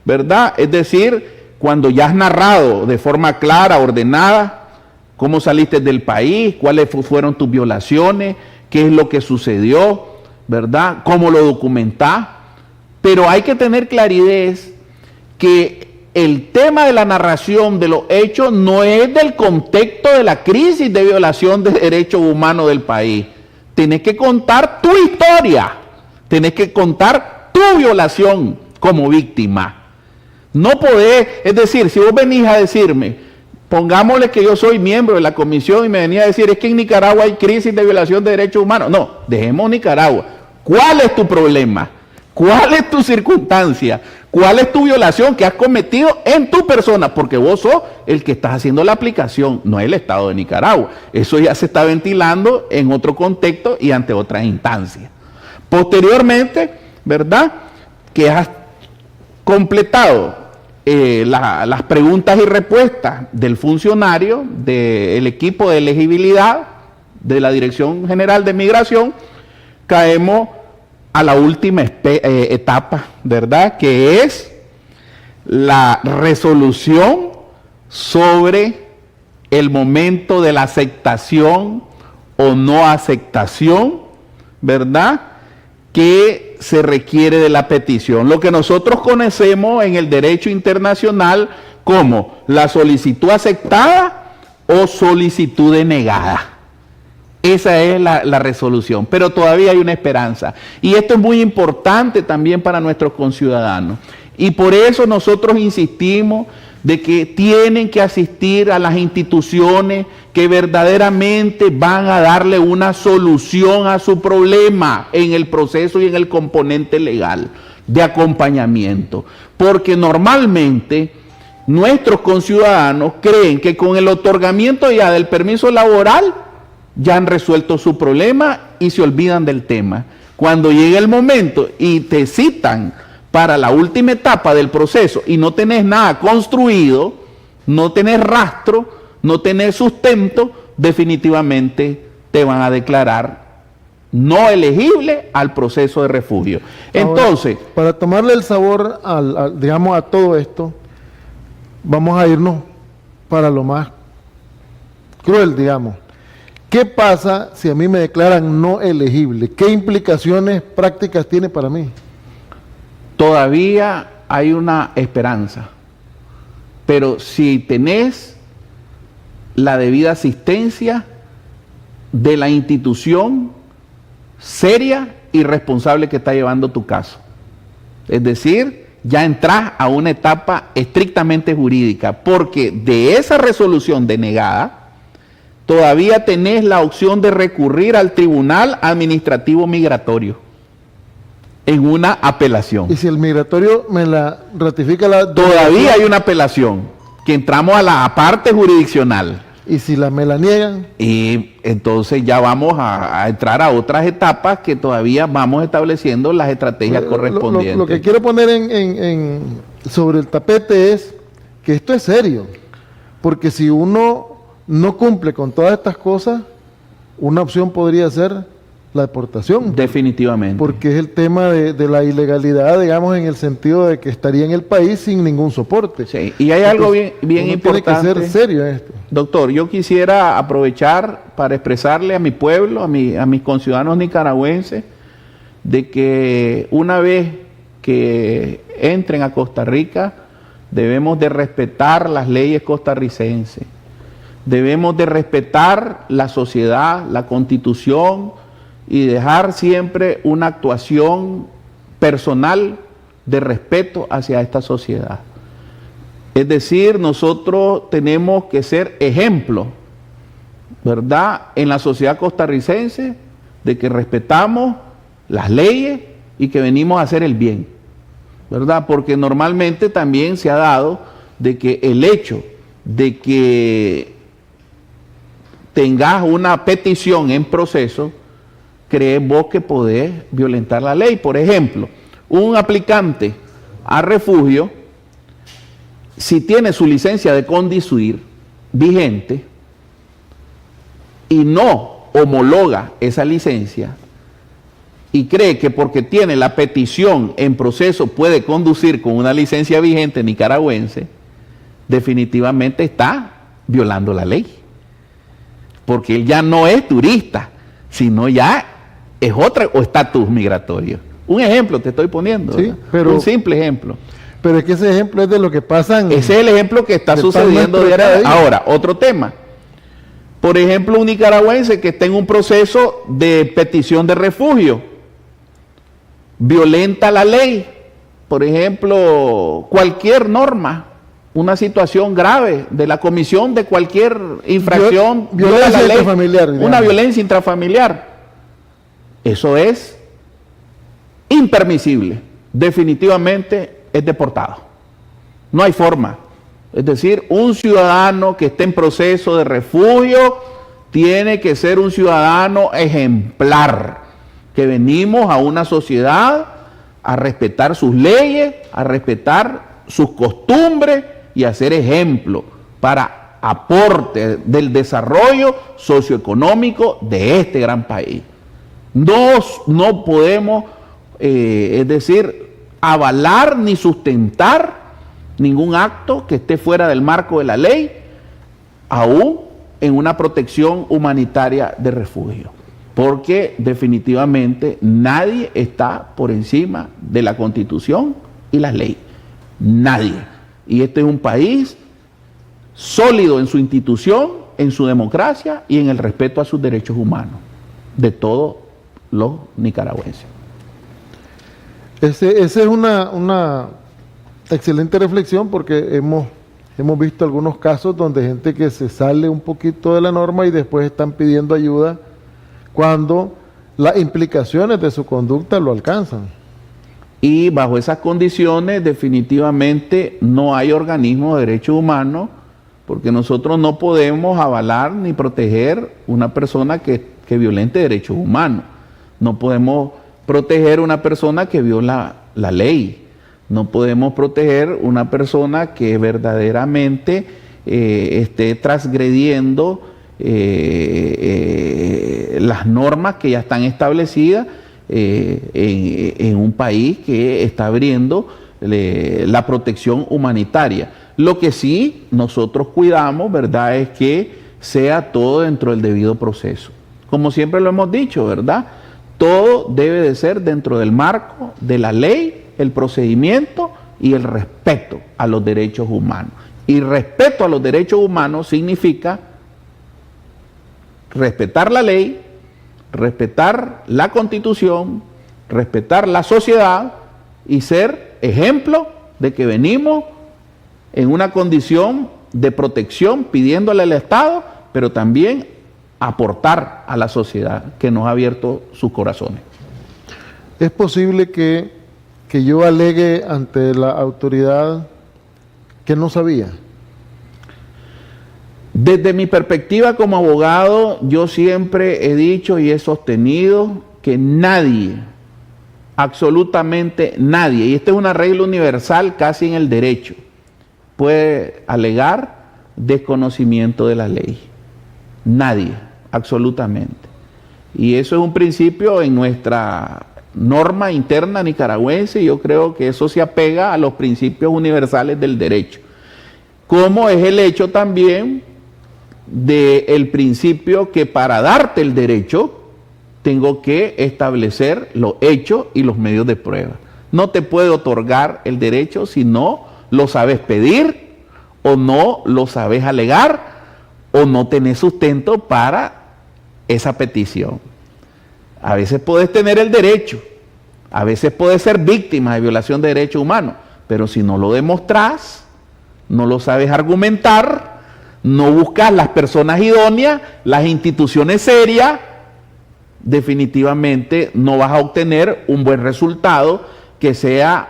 ¿verdad? Es decir, cuando ya has narrado de forma clara, ordenada, cómo saliste del país, cuáles fueron tus violaciones, qué es lo que sucedió, ¿verdad? Cómo lo documentás. Pero hay que tener claridad que el tema de la narración de los hechos no es del contexto de la crisis de violación de derechos humanos del país. Tienes que contar tu historia, tienes que contar tu violación como víctima. No podés, es decir, si vos venís a decirme, pongámosle que yo soy miembro de la comisión y me venía a decir, es que en Nicaragua hay crisis de violación de derechos humanos. No, dejemos Nicaragua. ¿Cuál es tu problema? ¿Cuál es tu circunstancia? ¿Cuál es tu violación que has cometido en tu persona? Porque vos sos el que estás haciendo la aplicación, no el Estado de Nicaragua. Eso ya se está ventilando en otro contexto y ante otras instancias. Posteriormente, ¿verdad? Que has completado las preguntas y respuestas del funcionario del equipo de elegibilidad de la Dirección General de Migración, caemos a la última etapa, ¿verdad? Que es la resolución sobre el momento de la aceptación o no aceptación, ¿verdad? Que se requiere de la petición. Lo que nosotros conocemos en el derecho internacional como la solicitud aceptada o solicitud denegada. Esa es la resolución, pero todavía hay una esperanza. Y esto es muy importante también para nuestros conciudadanos. Y por eso nosotros insistimos de que tienen que asistir a las instituciones que verdaderamente van a darle una solución a su problema en el proceso y en el componente legal de acompañamiento. Porque normalmente nuestros conciudadanos creen que con el otorgamiento ya del permiso laboral ya han resuelto su problema y se olvidan del tema. Cuando llega el momento y te citan para la última etapa del proceso y no tenés nada construido, no tenés rastro, no tenés sustento, definitivamente te van a declarar no elegible al proceso de refugio. Entonces, ahora, para tomarle el sabor digamos, a todo esto, vamos a irnos para lo más cruel, digamos. ¿Qué pasa si a mí me declaran no elegible? ¿Qué implicaciones prácticas tiene para mí? Todavía hay una esperanza, pero si tenés la debida asistencia de la institución seria y responsable que está llevando tu caso, es decir, ya entras a una etapa estrictamente jurídica, porque de esa resolución denegada, todavía tenés la opción de recurrir al Tribunal Administrativo Migratorio en una apelación. Y si el migratorio me la ratifica todavía hay una apelación, que entramos a la parte jurisdiccional. Y si me la niegan. Y entonces ya vamos a entrar a otras etapas que todavía vamos estableciendo las estrategias correspondientes. Lo que quiero poner sobre el tapete es que esto es serio, porque si uno no cumple con todas estas cosas, una opción podría ser la deportación. Definitivamente. Porque es el tema de la ilegalidad, digamos, en el sentido de que estaría en el país sin ningún soporte. Sí, y hay algo bien importante. Tiene que ser serio esto. Doctor, yo quisiera aprovechar para expresarle a mi pueblo, a mis conciudadanos nicaragüenses, de que una vez que entren a Costa Rica, debemos de respetar las leyes costarricenses. Debemos de respetar la sociedad, la Constitución y dejar siempre una actuación personal de respeto hacia esta sociedad. Es decir, nosotros tenemos que ser ejemplo, ¿verdad?, en la sociedad costarricense, de que respetamos las leyes y que venimos a hacer el bien, ¿verdad? Porque normalmente también se ha dado de que el hecho de que tengas una petición en proceso, crees vos que podés violentar la ley. Por ejemplo, un aplicante a refugio, si tiene su licencia de conducir vigente y no homologa esa licencia y cree que porque tiene la petición en proceso puede conducir con una licencia vigente nicaragüense, definitivamente está violando la ley. Porque él ya no es turista, sino ya es otro estatus migratorio. Un ejemplo te estoy poniendo, sí, pero, un simple ejemplo. Pero es que ese ejemplo es de lo que pasa en... Ese es el ejemplo que está sucediendo diariamente. Ahora, otro tema. Por ejemplo, un nicaragüense que está en un proceso de petición de refugio, violenta la ley, por ejemplo, cualquier norma, una situación grave de la comisión de cualquier infracción, violencia la ley, intrafamiliar, una violencia intrafamiliar. Eso es impermisible. Definitivamente es deportado. No hay forma. Es decir, un ciudadano que esté en proceso de refugio tiene que ser un ciudadano ejemplar, que venimos a una sociedad a respetar sus leyes, a respetar sus costumbres y a ser ejemplo para aporte del desarrollo socioeconómico de este gran país. No podemos, es decir, avalar ni sustentar ningún acto que esté fuera del marco de la ley, aún en una protección humanitaria de refugio. Porque definitivamente nadie está por encima de la Constitución y las leyes. Nadie. Y este es un país sólido en su institución, en su democracia y en el respeto a sus derechos humanos de todos los nicaragüenses. Esa es una excelente reflexión, porque hemos visto algunos casos donde gente que se sale un poquito de la norma y después están pidiendo ayuda cuando las implicaciones de su conducta lo alcanzan. Y bajo esas condiciones definitivamente no hay organismo de derechos humanos, porque nosotros no podemos avalar ni proteger una persona que violente derechos humanos. No podemos proteger una persona que viola la ley. No podemos proteger una persona que verdaderamente esté transgrediendo las normas que ya están establecidas en un país que está abriendo la protección humanitaria. Lo que sí nosotros cuidamos, ¿verdad?, es que sea todo dentro del debido proceso. Como siempre lo hemos dicho, ¿verdad? Todo debe de ser dentro del marco de la ley, el procedimiento y el respeto a los derechos humanos. Y respeto a los derechos humanos significa respetar la ley, respetar la Constitución, respetar la sociedad y ser ejemplo de que venimos en una condición de protección pidiéndole al Estado, pero también aportar a la sociedad que nos ha abierto sus corazones. ¿Es posible que yo alegue ante la autoridad que no sabía? Desde mi perspectiva como abogado, yo siempre he dicho y he sostenido que nadie, absolutamente nadie, y esta es una regla universal casi en el derecho, puede alegar desconocimiento de la ley. Nadie, absolutamente. Y eso es un principio en nuestra norma interna nicaragüense, y yo creo que eso se apega a los principios universales del derecho. Como es el hecho también del principio que para darte el derecho tengo que establecer los hechos y los medios de prueba. No te puedo otorgar el derecho si no lo sabes pedir o no lo sabes alegar o no tenés sustento para esa petición. A veces puedes tener el derecho, a veces puedes ser víctima de violación de derechos humanos, pero si no lo demostrás, no lo sabes argumentar, no buscas las personas idóneas, las instituciones serias, definitivamente no vas a obtener un buen resultado que sea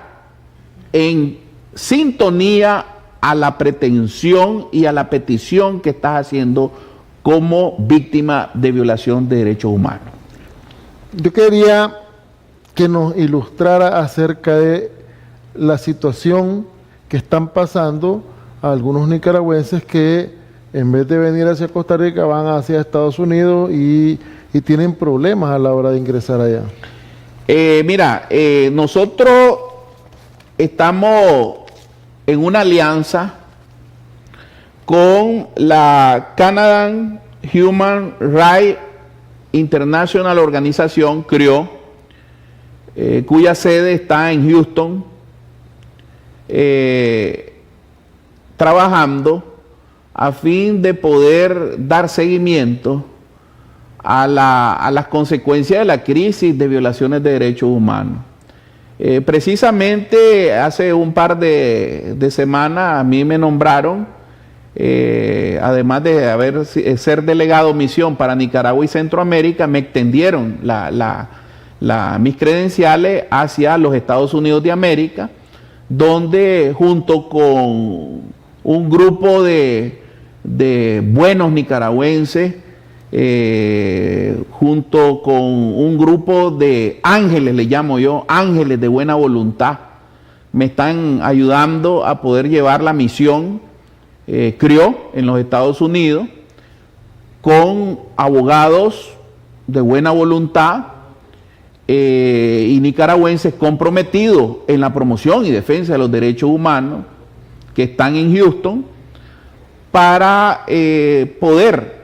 en sintonía a la pretensión y a la petición que estás haciendo como víctima de violación de derechos humanos. Yo quería que nos ilustrara acerca de la situación que están pasando a algunos nicaragüenses que en vez de venir hacia Costa Rica van hacia Estados Unidos y tienen problemas a la hora de ingresar allá. Nosotros estamos en una alianza con la Canadian Human Rights International Organization, CRIO, cuya sede está en Houston, trabajando a fin de poder dar seguimiento a las consecuencias de la crisis de violaciones de derechos humanos. Precisamente hace un par de semanas a mí me nombraron, además de ser delegado misión para Nicaragua y Centroamérica, me extendieron mis credenciales hacia los Estados Unidos de América, donde junto con un grupo de buenos nicaragüenses, junto con un grupo de ángeles, le llamo yo, ángeles de buena voluntad, me están ayudando a poder llevar la misión CRIO en los Estados Unidos, con abogados de buena voluntad y nicaragüenses comprometidos en la promoción y defensa de los derechos humanos, que están en Houston, para poder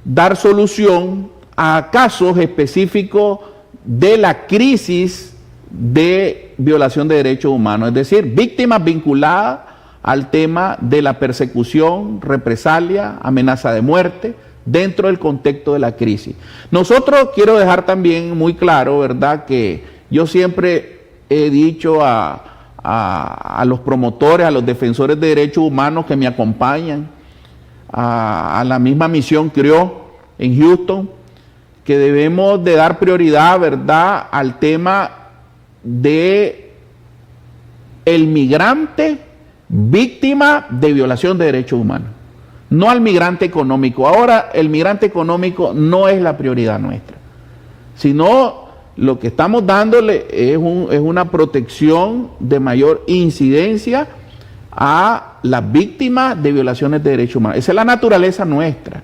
dar solución a casos específicos de la crisis de violación de derechos humanos, es decir, víctimas vinculadas al tema de la persecución, represalia, amenaza de muerte, dentro del contexto de la crisis. Nosotros, quiero dejar también muy claro, ¿verdad?, que yo siempre he dicho a los promotores, a los defensores de derechos humanos que me acompañan, a la misma misión CRIO en Houston, que debemos de dar prioridad, ¿verdad?, al tema de el migrante víctima de violación de derechos humanos, no al migrante económico. Ahora el migrante económico no es la prioridad nuestra, sino lo que estamos dándole es una protección de mayor incidencia a las víctimas de violaciones de derechos humanos. Esa es la naturaleza nuestra,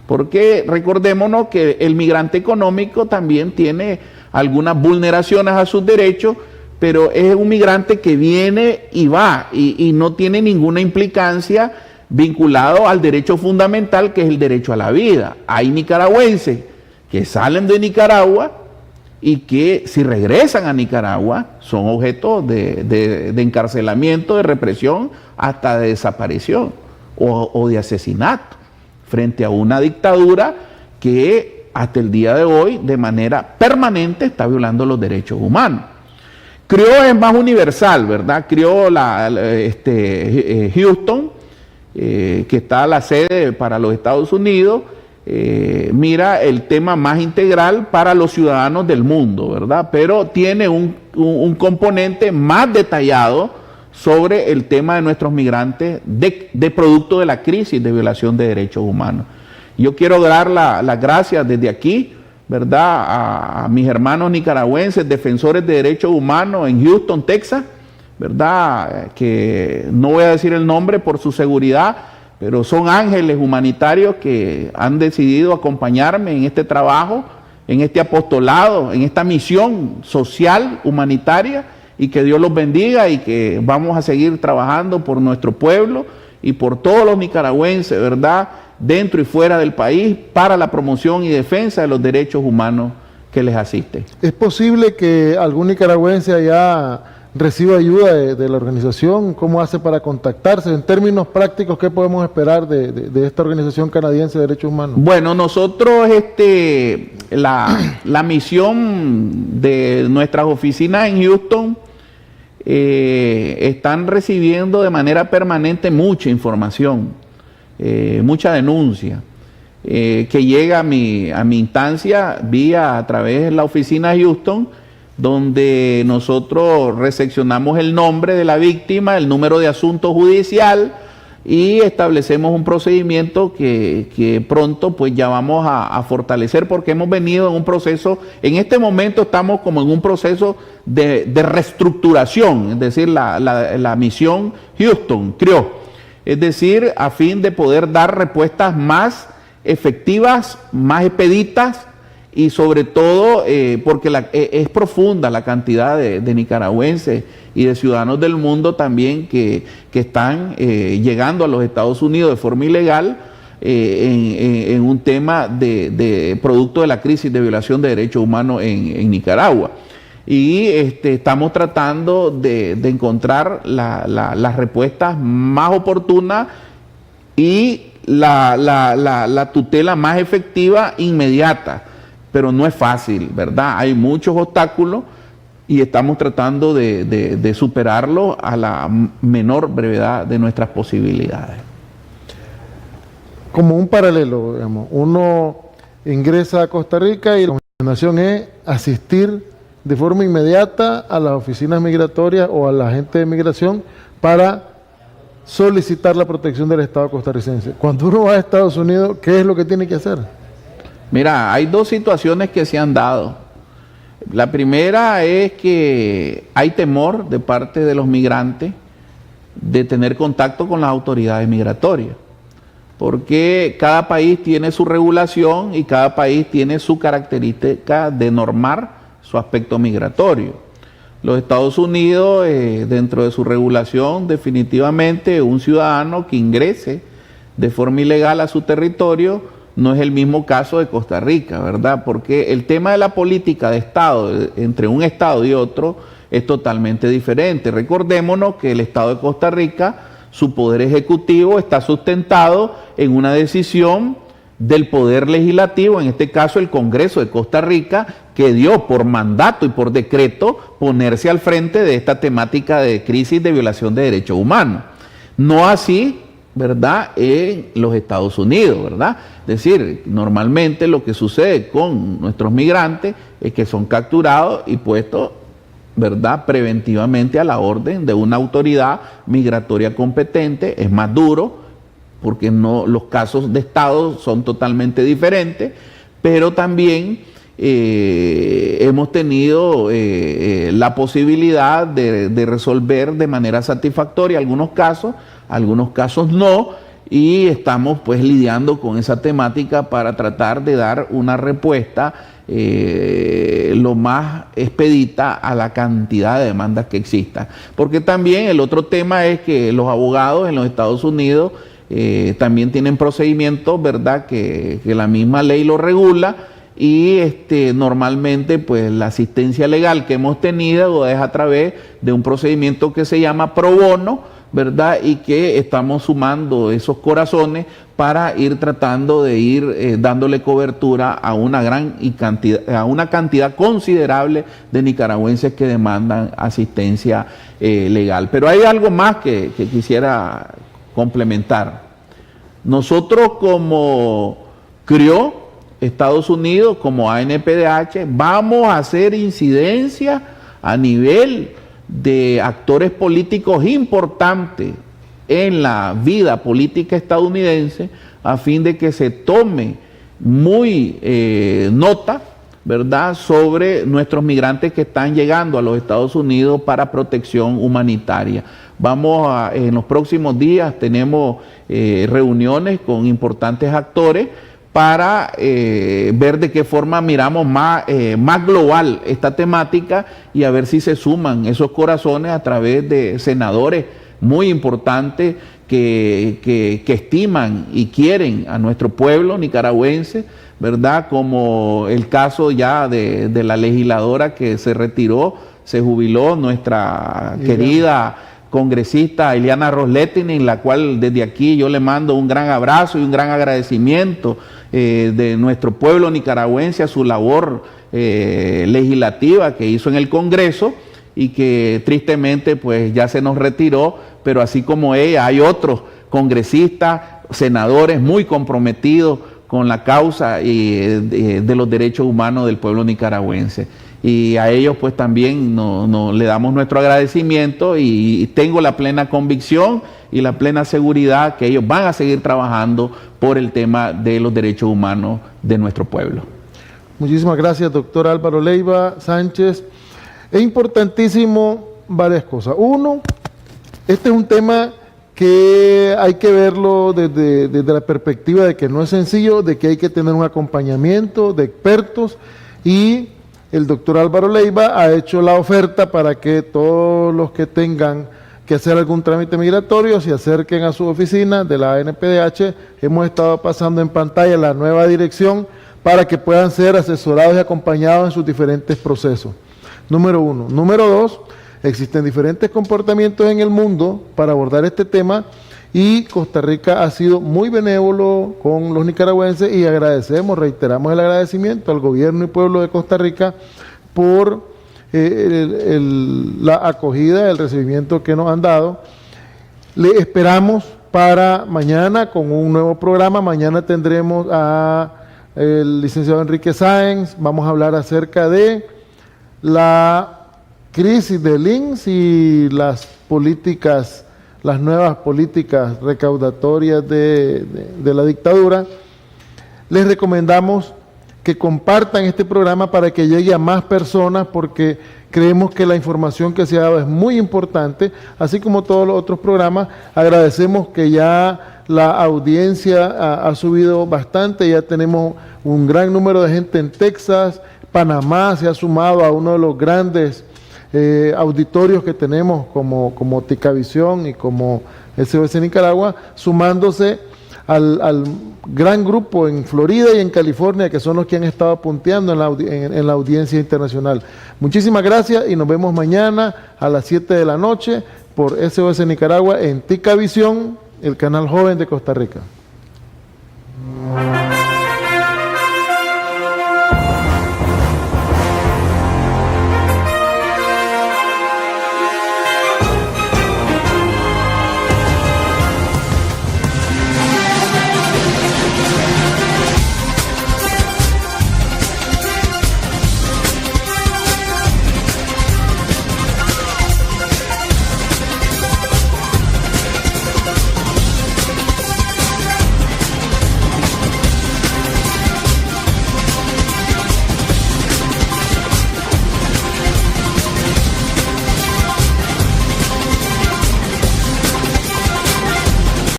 porque recordémonos que el migrante económico también tiene algunas vulneraciones a sus derechos, pero es un migrante que viene y va y no tiene ninguna implicancia vinculado al derecho fundamental, que es el derecho a la vida. Hay nicaragüenses que salen de Nicaragua y que si regresan a Nicaragua son objeto de encarcelamiento, de represión, hasta de desaparición o de asesinato, frente a una dictadura que hasta el día de hoy de manera permanente está violando los derechos humanos. CRIO es más universal, ¿verdad? CRIO, Houston, que está la sede para los Estados Unidos, mira el tema más integral para los ciudadanos del mundo, ¿verdad? Pero tiene un componente más detallado sobre el tema de nuestros migrantes de producto de la crisis de violación de derechos humanos. Yo quiero dar las gracias desde aquí, ¿verdad?, a mis hermanos nicaragüenses, defensores de derechos humanos en Houston, Texas, ¿verdad?, que no voy a decir el nombre por su seguridad, pero son ángeles humanitarios que han decidido acompañarme en este trabajo, en este apostolado, en esta misión social, humanitaria, y que Dios los bendiga y que vamos a seguir trabajando por nuestro pueblo y por todos los nicaragüenses, ¿verdad?, dentro y fuera del país, para la promoción y defensa de los derechos humanos que les asisten. ¿Es posible que algún nicaragüense allá recibe ayuda de la organización? ¿Cómo hace para contactarse? En términos prácticos, ¿qué podemos esperar de esta organización canadiense de derechos humanos? Bueno, nosotros la misión de nuestras oficinas en Houston están recibiendo de manera permanente mucha información, mucha denuncia, que llega a mi instancia a través de la oficina de Houston, donde nosotros recepcionamos el nombre de la víctima, el número de asunto judicial y establecemos un procedimiento que pronto pues ya vamos a fortalecer, porque hemos venido en un proceso, en este momento estamos como en un proceso de reestructuración, es decir, la misión Houston creó, es decir, a fin de poder dar respuestas más efectivas, más expeditas, y sobre todo porque es profunda la cantidad de nicaragüenses y de ciudadanos del mundo también que están llegando a los Estados Unidos de forma ilegal en un tema de producto de la crisis de violación de derechos humanos en Nicaragua. Y estamos tratando de encontrar las respuestas más oportunas y la tutela más efectiva inmediata. Pero no es fácil, ¿verdad? Hay muchos obstáculos y estamos tratando de superarlos a la menor brevedad de nuestras posibilidades. Como un paralelo, digamos, uno ingresa a Costa Rica y la recomendación es asistir de forma inmediata a las oficinas migratorias o a la agente de migración para solicitar la protección del Estado costarricense. Cuando uno va a Estados Unidos, ¿qué es lo que tiene que hacer? Mira, hay dos situaciones que se han dado. La primera es que hay temor de parte de los migrantes de tener contacto con las autoridades migratorias, porque cada país tiene su regulación y cada país tiene su característica de normar su aspecto migratorio. Los Estados Unidos, dentro de su regulación, definitivamente un ciudadano que ingrese de forma ilegal a su territorio no es el mismo caso de Costa Rica, ¿verdad? Porque el tema de la política de Estado entre un Estado y otro es totalmente diferente. Recordémonos que el Estado de Costa Rica, su poder ejecutivo está sustentado en una decisión del poder legislativo, en este caso el Congreso de Costa Rica, que dio por mandato y por decreto ponerse al frente de esta temática de crisis de violación de derechos humanos. No así, ¿verdad?, en los Estados Unidos, ¿verdad? Es decir, normalmente lo que sucede con nuestros migrantes es que son capturados y puestos, ¿verdad?, preventivamente a la orden de una autoridad migratoria competente. Es más duro porque los casos de Estado son totalmente diferentes, pero también hemos tenido la posibilidad de resolver de manera satisfactoria algunos casos no, y estamos pues lidiando con esa temática para tratar de dar una respuesta lo más expedita a la cantidad de demandas que existan. Porque también el otro tema es que los abogados en los Estados Unidos también tienen procedimientos, ¿verdad?, que la misma ley lo regula, y normalmente pues la asistencia legal que hemos tenido es a través de un procedimiento que se llama pro bono, ¿verdad?, y que estamos sumando esos corazones para ir tratando de ir dándole cobertura a una cantidad considerable de nicaragüenses que demandan asistencia legal. Pero hay algo más que quisiera complementar. Nosotros como CRIO, Estados Unidos, como ANPDH, vamos a hacer incidencia a nivel de actores políticos importantes en la vida política estadounidense, a fin de que se tome muy nota, ¿verdad?, sobre nuestros migrantes que están llegando a los Estados Unidos para protección humanitaria. En los próximos días tenemos reuniones con importantes actores para ver de qué forma miramos más global esta temática y a ver si se suman esos corazones a través de senadores muy importantes que estiman y quieren a nuestro pueblo nicaragüense, ¿verdad? Como el caso ya de la legisladora que se retiró se jubiló nuestra querida congresista Eliana Rosletinen, la cual desde aquí yo le mando un gran abrazo y un gran agradecimiento de nuestro pueblo nicaragüense a su labor legislativa que hizo en el Congreso y que tristemente pues ya se nos retiró, pero así como ella hay otros congresistas, senadores muy comprometidos con la causa de los derechos humanos del pueblo nicaragüense. Y a ellos pues también le damos nuestro agradecimiento y tengo la plena convicción y la plena seguridad que ellos van a seguir trabajando por el tema de los derechos humanos de nuestro pueblo. Muchísimas gracias, doctor Álvaro Leiva Sánchez. Es importantísimo varias cosas. Uno, este es un tema que hay que verlo desde la perspectiva de que no es sencillo, de que hay que tener un acompañamiento de expertos, y el doctor Álvaro Leiva ha hecho la oferta para que todos los que tengan que hacer algún trámite migratorio se acerquen a su oficina de la ANPDH. Hemos estado pasando en pantalla la nueva dirección para que puedan ser asesorados y acompañados en sus diferentes procesos. Número uno. Número dos, existen diferentes comportamientos en el mundo para abordar este tema y Costa Rica ha sido muy benévolo con los nicaragüenses y reiteramos el agradecimiento al gobierno y pueblo de Costa Rica por la acogida, el recibimiento que nos han dado. Le esperamos para mañana con un nuevo programa. Mañana tendremos al licenciado Enrique Sáenz. Vamos a hablar acerca de la crisis del INS y las nuevas políticas recaudatorias de la dictadura. Les recomendamos que compartan este programa para que llegue a más personas, porque creemos que la información que se ha dado es muy importante, así como todos los otros programas. Agradecemos que ya la audiencia ha subido bastante, ya tenemos un gran número de gente en Texas. Panamá se ha sumado a uno de los grandes auditorios que tenemos como Ticavisión y como SOS Nicaragua, sumándose al gran grupo en Florida y en California, que son los que han estado punteando en la audiencia internacional. Muchísimas gracias y nos vemos mañana a las 7 de la noche por SOS Nicaragua en Ticavisión, el canal joven de Costa Rica.